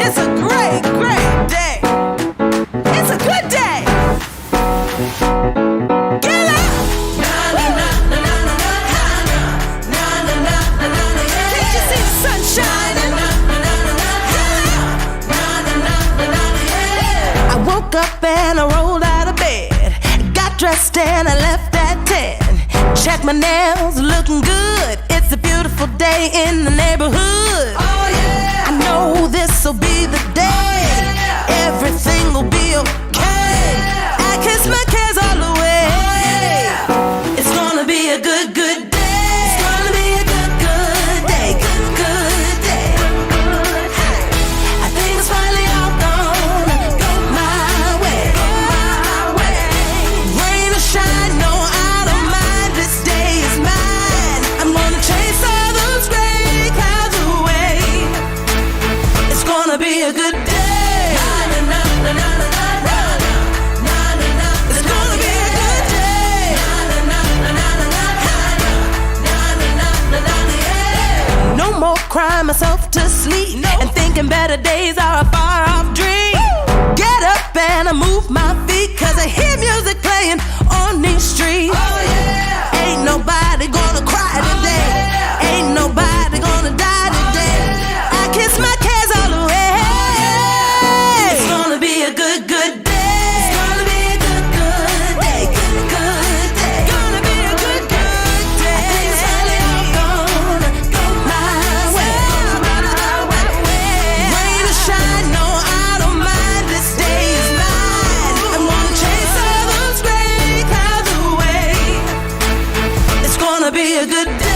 It's a great, great day. It's a good day. Get up. Can't you see the sun shining? I woke up and I rolled out of bed. Got dressed and I left at 10. Check my nails, looking good. It's a beautiful day in the neighborhood. Oh yeah. I know this'll be the day. Oh, yeah. Everything will be okay. Oh, yeah. I kiss my cares all away. Oh, yeah. It's gonna be a good, good day. It's gonna be a good, good day. Good, good day. Hey. I think it's finally all gonna go my way. Go my way. Rain or shine, no, I don't mind. This day is mine. I'm gonna chase all those gray clouds away. It's gonna be a good day. It's gonna be a good day. No more crying myself to sleep and thinking better days are a far off dream. Get up and I move my feet, cause I hear music playing on these streets. Oh yeah. Ain't nobody gonna cry today. Oh, yeah. Ain't nobody gonna die today. Oh, yeah. I kiss my cares all away. Oh, yeah. It's gonna be a good, good day. It's gonna be a good, good day. Good, good day. Gonna be a good, good day. I think it's finally all gonna go my way. Rain or shine, no, I don't mind. This day is mine. I'm gonna chase all those gray clouds away. It's gonna be a good day.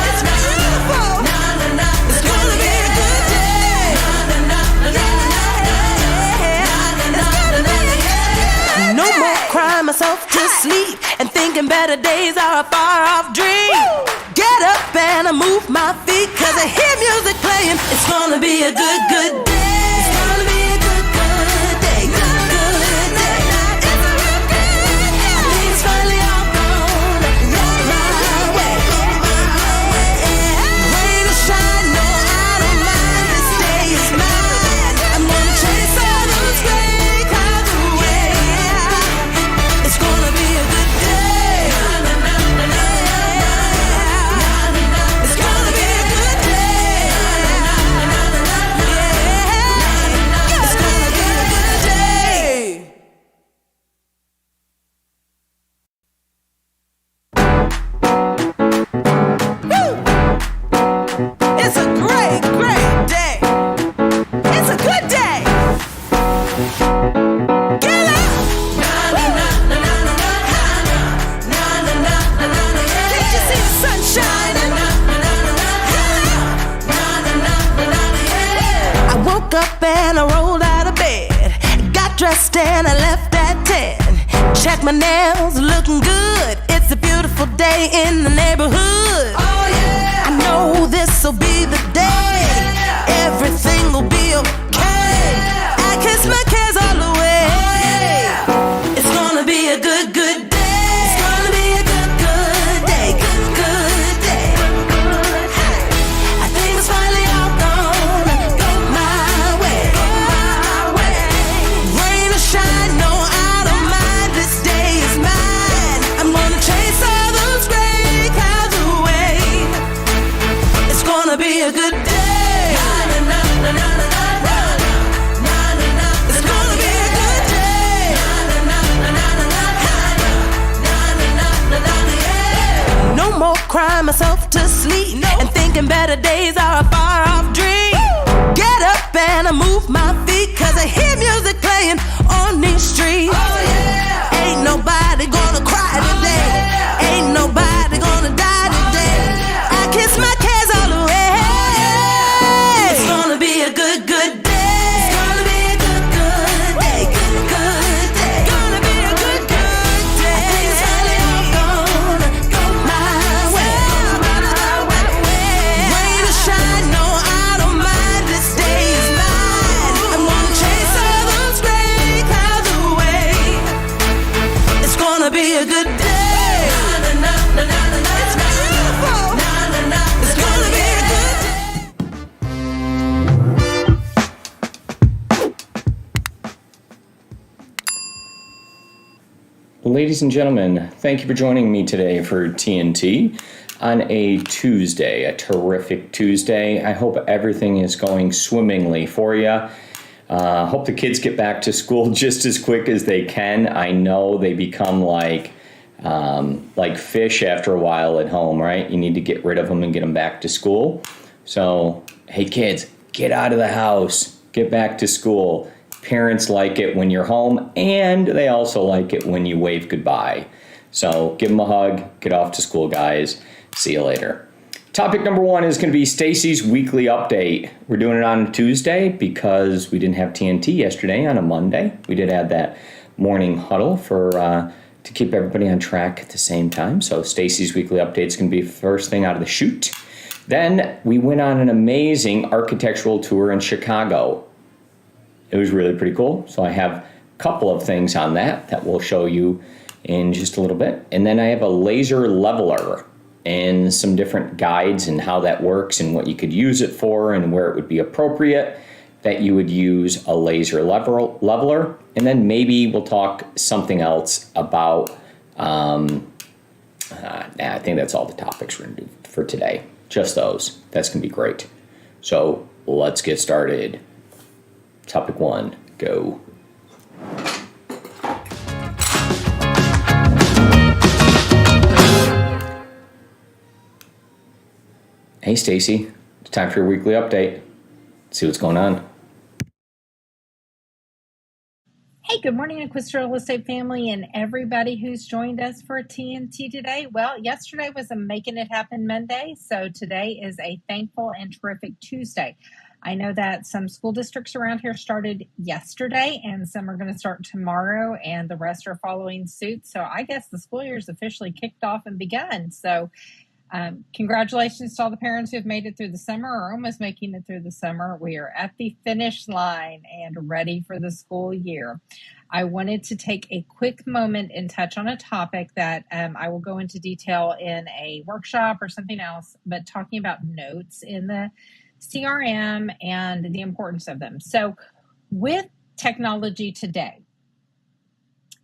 It's beautiful. It's gonna be a good day. No more crying myself to sleep and thinking better days are a far off dream. Get up and I move my feet, cause I hear music playing. It's gonna be a good, good day. It's gonna be a good, good day. Good, good day. It's a real good day. I think it's finally all gonna go my way. Rain or shine, no, I don't mind. This day is mine. I'm gonna chase all those gray clouds away. It's gonna be a good day. It's gonna be a good day. It's gonna be a good day. Woo! It's a great, great day. It's a good day. Get up. Can't you see the sun shining? I woke up and I rolled out of bed. Got dressed and I left at 10. Check my nails, looking good. It's a beautiful day in the neighborhood. Oh yeah. I know this'll be the day. Oh, yeah. Everything will be okay. Oh, yeah. I kiss my cares all away. Oh, yeah. It's gonna be a good, good day. It's gonna be a good, good day. Good, good day. Hey. I think it's finally all gonna go my way. Go my way. Rain or shine, no, I don't mind. This day is mine. I'm gonna chase all those gray clouds away. It's gonna be a good day. It's gonna be a good day. No more crying myself to sleep and thinking better days are a far off dream. Get up and I move my feet, cause I hear music playing on these streets. Oh yeah. Ain't nobody gonna cry today. Oh, yeah. Ain't nobody gonna die today. Oh, yeah. I kiss my cares all away. Oh, yeah. It's gonna be a good, good day. It's gonna be a good, good day. Good, good day. Gonna be a good, good day. I think it's finally all gonna go my way. Rain or shine, no, I don't mind. This day is mine. I'm gonna chase all those gray clouds away. It's gonna be a good day. Ladies and gentlemen, thank you for joining me today for TNT on a Tuesday, a terrific Tuesday. I hope everything is going swimmingly for you. Hope the kids get back to school just as quick as they can. I know they become like fish after a while at home, right? You need to get rid of them and get them back to school. So, hey kids, get out of the house, get back to school. Parents like it when you're home, and they also like it when you wave goodbye. So give them a hug, get off to school, guys. See you later. Topic number one is going to be Stacey's weekly update. We're doing it on a Tuesday because we didn't have TNT yesterday on a Monday. We did add that morning huddle to keep everybody on track at the same time. So Stacey's weekly update is going to be first thing out of the chute. Then we went on an amazing architectural tour in Chicago. It was really pretty cool. So I have a couple of things on that we'll show you in just a little bit. And then I have a laser leveler and some different guides and how that works and what you could use it for and where it would be appropriate that you would use a laser leveler. And then maybe we'll talk something else about, I think that's all the topics we're going to do for today. Just those. That's going to be great. So let's get started. Topic one, go. Hey, Stacey, it's time for your weekly update. Let's see what's going on. Hey, good morning, Acquisto Real Estate family and everybody who's joined us for TNT today. Well, yesterday was a Making It Happen Monday, so today is a thankful and terrific Tuesday. I know that some school districts around here started yesterday and some are going to start tomorrow and the rest are following suit. So I guess the school year is officially kicked off and begun. So congratulations to all the parents who have made it through the summer or almost making it through the summer. We are at the finish line and ready for the school year. I wanted to take a quick moment and touch on a topic that I will go into detail in a workshop or something else, but talking about notes in the CRM and the importance of them. So with technology today,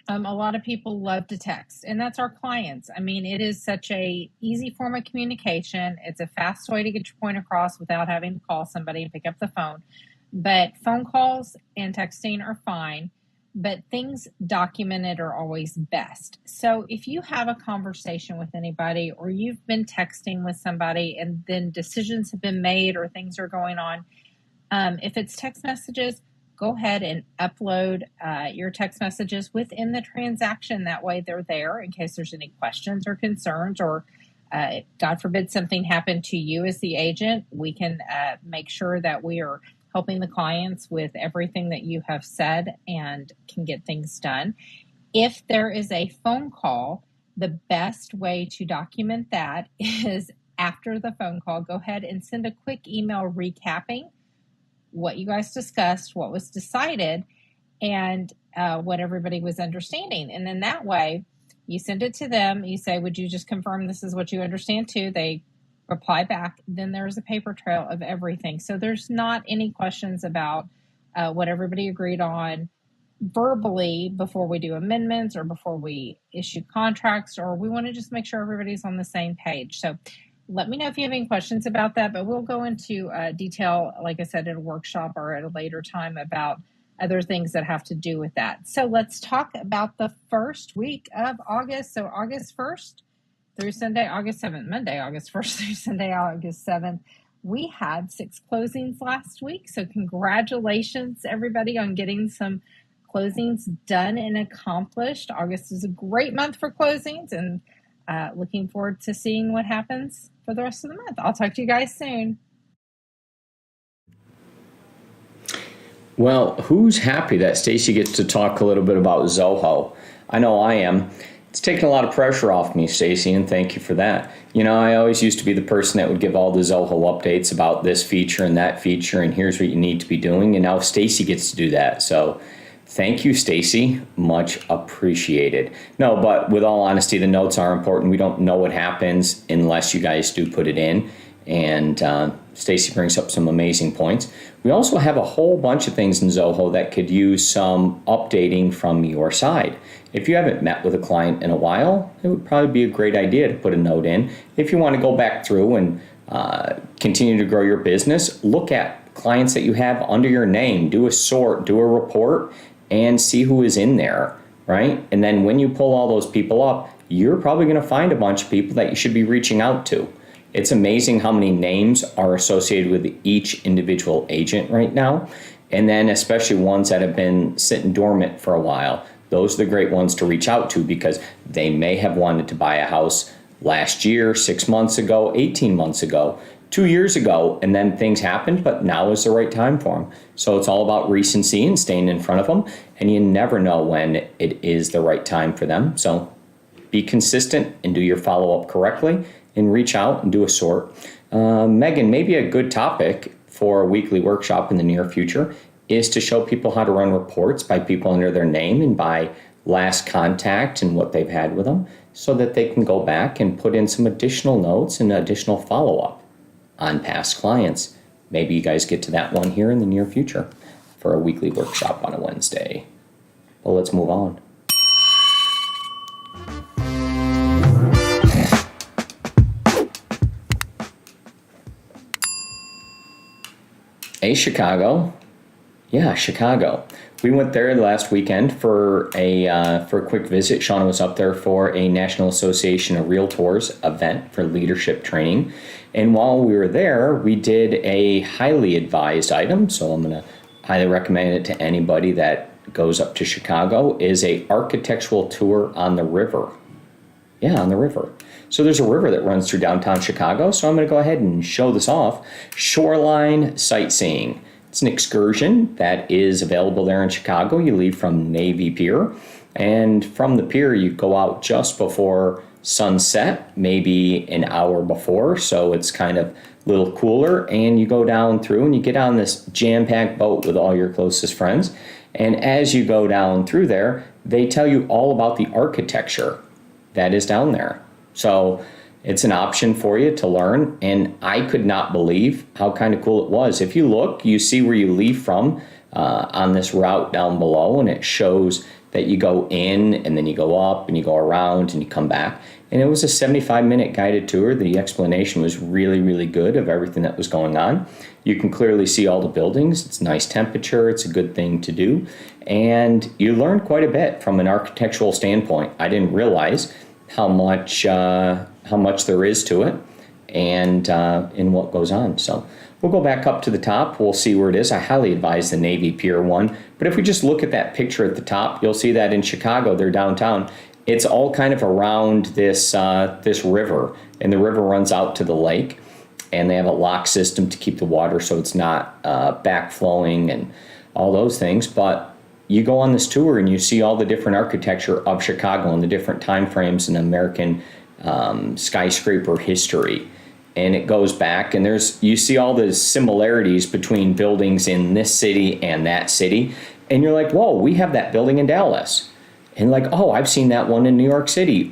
a lot of people love to text, and that's our clients. I mean, it is such a easy form of communication. It's a fast way to get your point across without having to call somebody and pick up the phone. But phone calls and texting are fine, but things documented are always best. So if you have a conversation with anybody or you've been texting with somebody and then decisions have been made or things are going on, if it's text messages, go ahead and upload your text messages within the transaction. That way they're there in case there's any questions or concerns or God forbid something happened to you as the agent. We can make sure that we are helping the clients with everything that you have said and can get things done. If there is a phone call, the best way to document that is after the phone call, go ahead and send a quick email recapping what you guys discussed, what was decided, and what everybody was understanding. And then that way, you send it to them. You say, would you just confirm this is what you understand too? They reply back. Then there's a paper trail of everything. So there's not any questions about what everybody agreed on verbally before we do amendments or before we issue contracts, or we want to just make sure everybody's on the same page. So let me know if you have any questions about that, but we'll go into detail, like I said, in a workshop or at a later time about other things that have to do with that. So let's talk about the first week of August. So August 1st through Sunday, August 7th, Monday, August 1st through Sunday, August 7th. We had 6 closings last week. So congratulations, everybody, on getting some closings done and accomplished. August is a great month for closings, and looking forward to seeing what happens for the rest of the month. I'll talk to you guys soon. Well, who's happy that Stacey gets to talk a little bit about Zoho? I know I am. It's taken a lot of pressure off me, Stacey, and thank you for that. You know, I always used to be the person that would give all the Zoho updates about this feature and that feature, and here's what you need to be doing, and now Stacey gets to do that. So thank you, Stacey. Much appreciated. No, but with all honesty, the notes are important. We don't know what happens unless you guys do put it in. And Stacey brings up some amazing points. We also have a whole bunch of things in Zoho that could use some updating from your side. If you haven't met with a client in a while, it would probably be a great idea to put a note in. If you want to go back through and continue to grow your business, look at clients that you have under your name, do a sort, do a report, and see who is in there, right? And then when you pull all those people up, you're probably going to find a bunch of people that you should be reaching out to. It's amazing how many names are associated with each individual agent right now. And then especially ones that have been sitting dormant for a while. Those are the great ones to reach out to because they may have wanted to buy a house last year, 6 months ago, 18 months ago, 2 years ago, and then things happened, but now is the right time for them. So it's all about recency and staying in front of them, and you never know when it is the right time for them. So be consistent and do your follow-up correctly and reach out and do a sort. Megan, maybe a good topic for a weekly workshop in the near future is to show people how to run reports by people under their name and by last contact and what they've had with them so that they can go back and put in some additional notes and additional follow-up on past clients. Maybe you guys get to that one here in the near future for a weekly workshop on a Wednesday. Well, let's move on. Chicago. Yeah, Chicago. We went there last weekend for a quick visit. Shana was up there for a National Association of Realtors event for leadership training. And while we were there, we did a highly advised item. So I'm going to highly recommend it to anybody that goes up to Chicago is a architectural tour on the river. Yeah, on the river. So there's a river that runs through downtown Chicago. So I'm going to go ahead and show this off. Shoreline sightseeing. It's an excursion that is available there in Chicago. You leave from Navy Pier, and from the pier you go out just before sunset, maybe an hour before, so it's kind of a little cooler, and you go down through and you get on this jam-packed boat with all your closest friends. And as you go down through there, they tell you all about the architecture that is down there. So it's an option for you to learn, and I could not believe how kind of cool it was. If you look, you see where you leave from on this route down below, and it shows that you go in, and then you go up, and you go around, and you come back. And it was a 75-minute guided tour. The explanation was really, really good of everything that was going on. You can clearly see all the buildings. It's nice temperature. It's a good thing to do. And you learn quite a bit from an architectural standpoint. I didn't realize how much there is to it and in what goes on. So we'll go back up to the top. We'll see where it is. I highly advise the Navy Pier one. But if we just look at that picture at the top, you'll see that in Chicago, they're downtown. It's all kind of around this river, and the river runs out to the lake, and they have a lock system to keep the water so it's not backflowing and all those things. But you go on this tour and you see all the different architecture of Chicago and the different time frames in American skyscraper history. And it goes back, and you see all the similarities between buildings in this city and that city. And you're like, whoa, we have that building in Dallas. And like, oh, I've seen that one in New York City.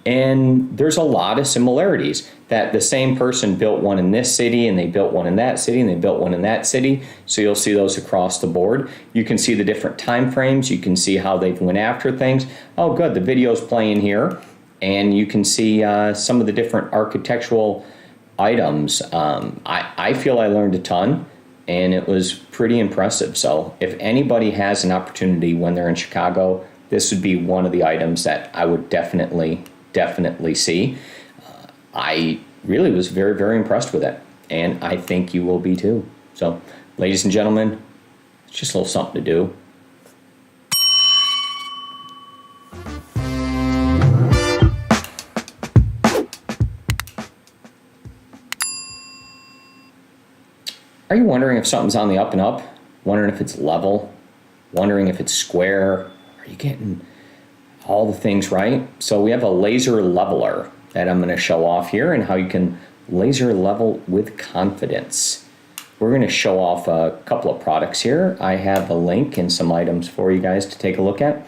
And there's a lot of similarities that the same person built one in this city, and they built one in that city, and they built one in that city. So you'll see those across the board. You can see the different time frames. You can see how they've went after things. Oh, good, the video's playing here. And you can see some of the different architectural items. I feel I learned a ton, and it was pretty impressive. So if anybody has an opportunity when they're in Chicago, this would be one of the items that I would definitely see. I really was very, very impressed with it, and I think you will be too. So, ladies and gentlemen, it's just a little something to do. Are you wondering if something's on the up and up? Wondering if it's level? Wondering if it's square? Are you getting all the things right? So we have a laser leveler that I'm going to show off here, and how you can laser level with confidence. We're going to show off a couple of products here. I have a link and some items for you guys to take a look at.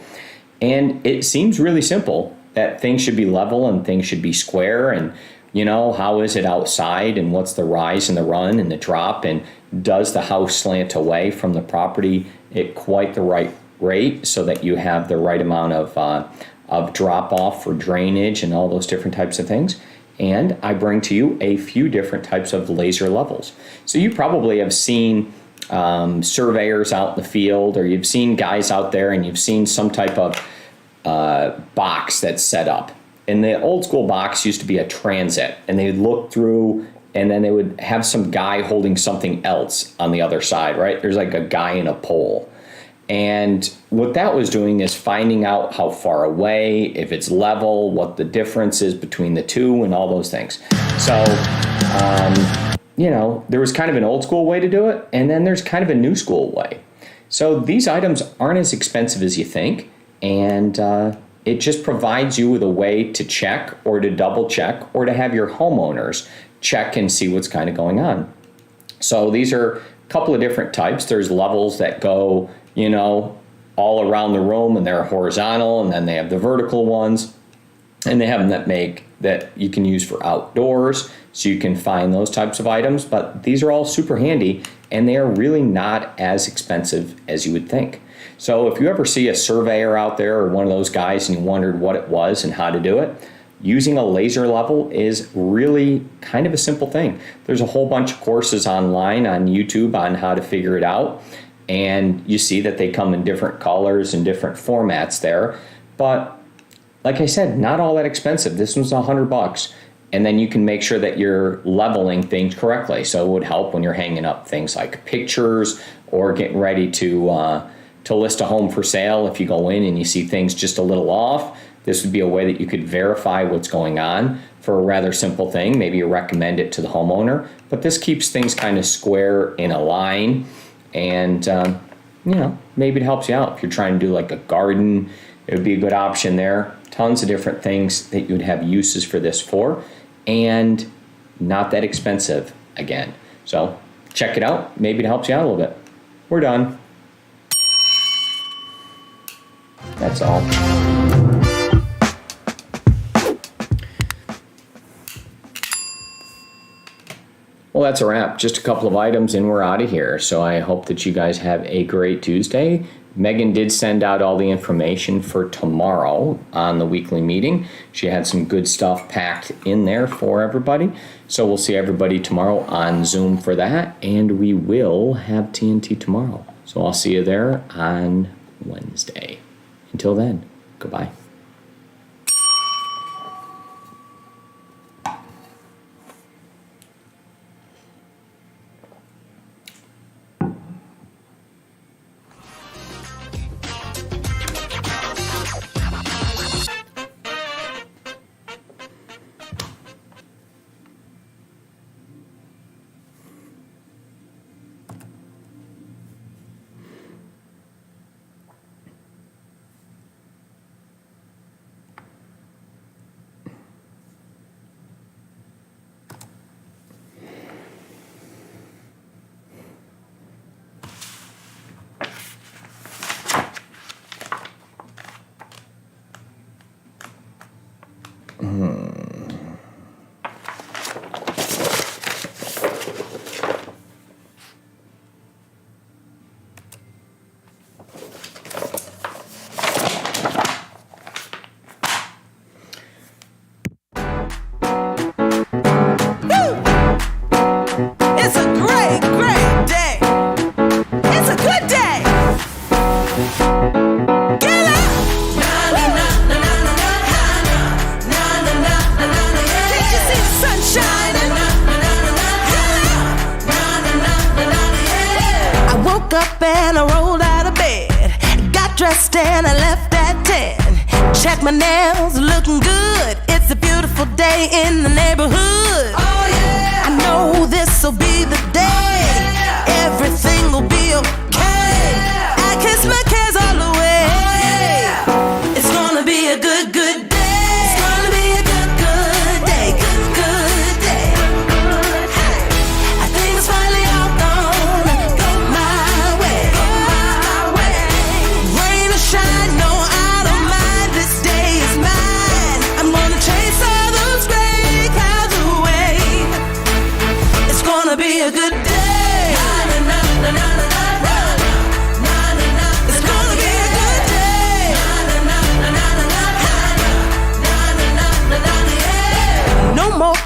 And it seems really simple that things should be level and things should be square, and You know, how is it outside, and what's the rise and the run and the drop, and does the house slant away from the property at quite the right rate so that you have the right amount of drop off for drainage and all those different types of things. And I bring to you a few different types of laser levels. So you probably have seen surveyors out in the field, or you've seen guys out there and you've seen some type of box that's set up. And the old school box used to be a transit, and they'd look through and then they would have some guy holding something else on the other side, right? There's like a guy in a pole. And what that was doing is finding out how far away, if it's level, what the difference is between the two, and all those things. So, you know, there was kind of an old school way to do it, and then there's kind of a new school way. So these items aren't as expensive as you think, and it just provides you with a way to check or to double check or to have your homeowners check and see what's kind of going on. So these are a couple of different types. There's levels that go, you know, all around the room, and they're horizontal, and then they have the vertical ones, and they have them that you can use for outdoors, so you can find those types of items. But these are all super handy, and they are really not as expensive as you would think. So if you ever see a surveyor out there or one of those guys and you wondered what it was and how to do it, using a laser level is really kind of a simple thing. There's a whole bunch of courses online on YouTube on how to figure it out. And you see that they come in different colors and different formats there. But like I said, not all that expensive. This one's $100. And then you can make sure that you're leveling things correctly. So it would help when you're hanging up things like pictures or getting ready to list a home for sale. If you go in and you see things just a little off, this would be a way that you could verify what's going on for a rather simple thing. Maybe you recommend it to the homeowner, but this keeps things kind of square in a line. And, you know, maybe it helps you out. If you're trying to do like a garden, it would be a good option there. Tons of different things that you would have uses for this for, and not that expensive again. So check it out. Maybe it helps you out a little bit. We're done. That's all. Well, that's a wrap. Just a couple of items and we're out of here. So I hope that you guys have a great Tuesday. Megan did send out all the information for tomorrow on the weekly meeting. She had some good stuff packed in there for everybody. So we'll see everybody tomorrow on Zoom for that. And we will have TNT tomorrow. So I'll see you there on Wednesday. Until then, goodbye. It's a great, great day. It's a good day. Get up. Can't you see the sun shining? I woke up and I rolled out of bed. Got dressed and I left at 10. Check my nails, looking good. It's a beautiful day in the neighborhood. Oh yeah. I know this'll be the day. Everything will be okay. I kiss my cares all away. It's gonna be a good, good day. It's gonna be a good, good day. Good, good day. Hey. I think it's finally all gonna go my way. Rain or shine, no, I don't mind. This day is mine. I'm gonna chase all those gray clouds away.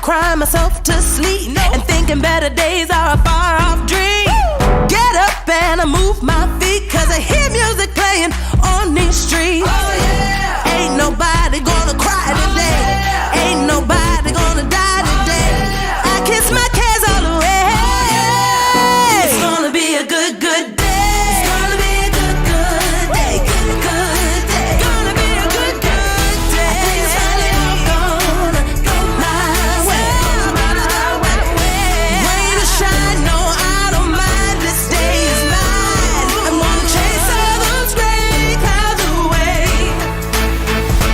crying myself to sleep and thinking better days are a far off dream. Get up and I move my feet, cause I hear music playing on these streets. Ain't nobody gonna cry today. Ain't nobody gonna die today. I kiss my cares all away. It's gonna be a good, good day. It's gonna be a good, good day. Good, good day. Gonna be a good, good day. I think it's finally all gonna go my way. Rain or shine, no, I don't mind. This day is mine. I'm gonna chase all those gray clouds away.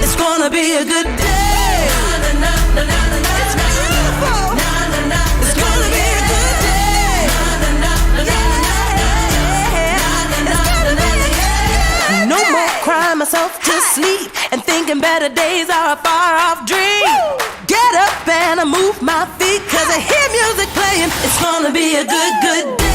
It's gonna be a good day. It's beautiful. It's gonna be a good day. No more crying myself to sleep and thinking better days are a far off dream. Get up and I move my feet, cause I hear music playing. It's gonna be a good, good day.